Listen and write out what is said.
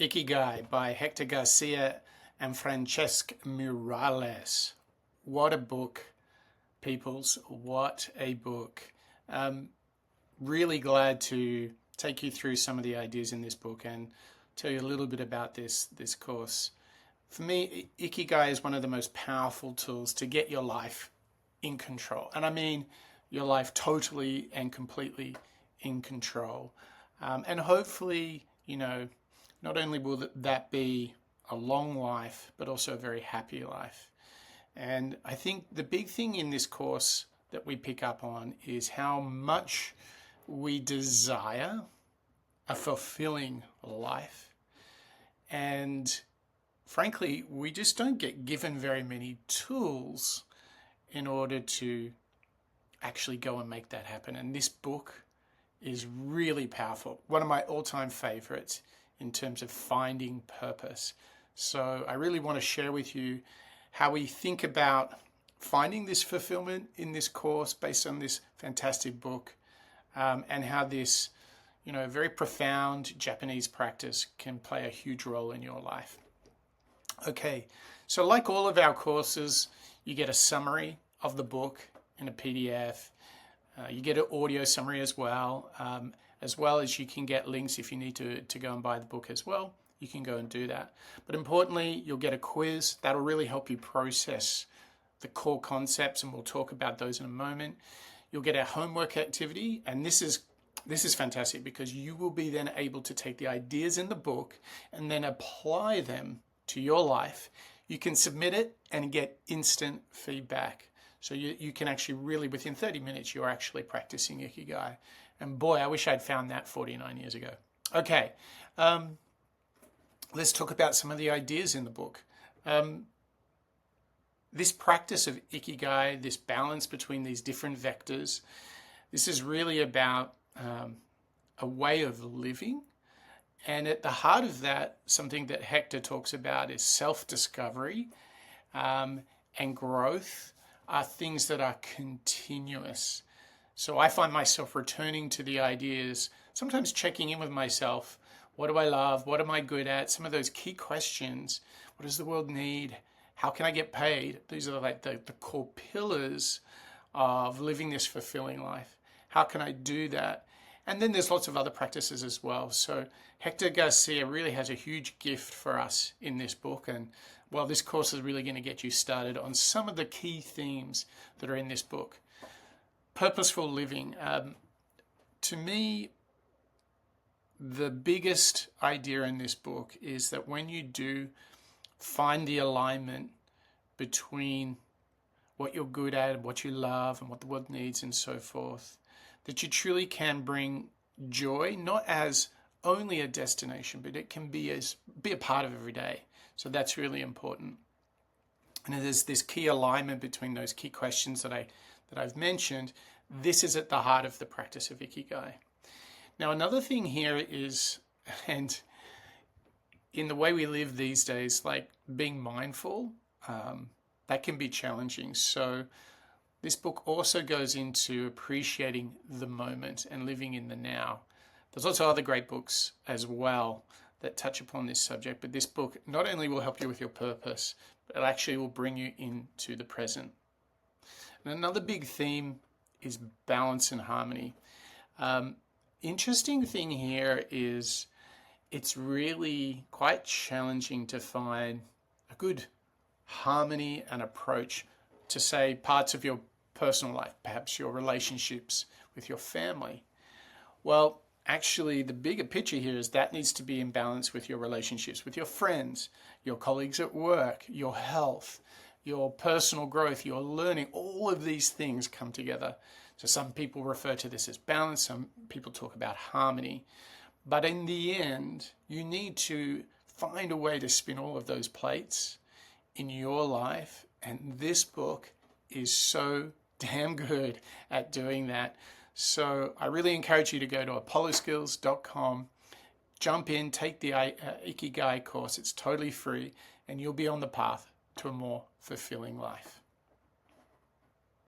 Ikigai by Hector Garcia and Francesc Miralles. What a book, peoples. What a book. Really glad to take you through some of the ideas in this book and tell you a little bit about this course. For me, Ikigai is one of the most powerful tools to get your life in control. And I mean your life totally and completely in control. And hopefully, not only will that be a long life, but also a very happy life. And I think the big thing in this course that we pick up on is how much we desire a fulfilling life. And frankly, we just don't get given very many tools in order to actually go and make that happen. And this book is really powerful. One of my all-time favorites in terms of finding purpose. So I really want to share with you how we think about finding this fulfillment in this course based on this fantastic book, and how this, very profound Japanese practice can play a huge role in your life. Okay, so like all of our courses, you get a summary of the book in a PDF. You get an audio summary as well as you can get links if you need to go and buy the book as well. You can go and do that. But importantly, you'll get a quiz that'll really help you process the core concepts, and we'll talk about those in a moment. You'll get a homework activity, and this is fantastic because you will be then able to take the ideas in the book and then apply them to your life. You can submit it and get instant feedback. So you can actually really, within 30 minutes, you're actually practicing Ikigai. And boy, I wish I'd found that 49 years ago. Okay, let's talk about some of the ideas in the book. This practice of Ikigai, this balance between these different vectors, this is really about a way of living. And at the heart of that, something that Hector talks about is self-discovery and growth are things that are continuous. So I find myself returning to the ideas, sometimes checking in with myself. What do I love? What am I good at? Some of those key questions. What does the world need? How can I get paid? These are like the core pillars of living this fulfilling life. How can I do that? And then there's lots of other practices as well. So Hector Garcia really has a huge gift for us in this book. And well, this course is really going to get you started on some of the key themes that are in this book. Purposeful living. To me, the biggest idea in this book is that when you do find the alignment between what you're good at, what you love, and what the world needs, and so forth, that you truly can bring joy, not as only a destination, but it can be a part of every day. So that's really important. And there's this key alignment between those key questions that I've mentioned. This is at the heart of the practice of Ikigai. Now, another thing here is, and in the way we live these days, like being mindful, that can be challenging. So this book also goes into appreciating the moment and living in the now. There's also other great books as well that touch upon this subject, but this book not only will help you with your purpose, but it actually will bring you into the present. And another big theme is balance and harmony. Interesting thing here is it's really quite challenging to find a good harmony and approach to, say, parts of your personal life, perhaps your relationships with your family. Well, actually, the bigger picture here is that needs to be in balance with your relationships with your friends, your colleagues at work, your health, your personal growth, your learning. All of these things come together. So some people refer to this as balance, some people talk about harmony. But in the end, you need to find a way to spin all of those plates in your life. And this book is so damn good at doing that. So I really encourage you to go to apolloskills.com, jump in, take the Ikigai course. It's totally free, and you'll be on the path to a more fulfilling life.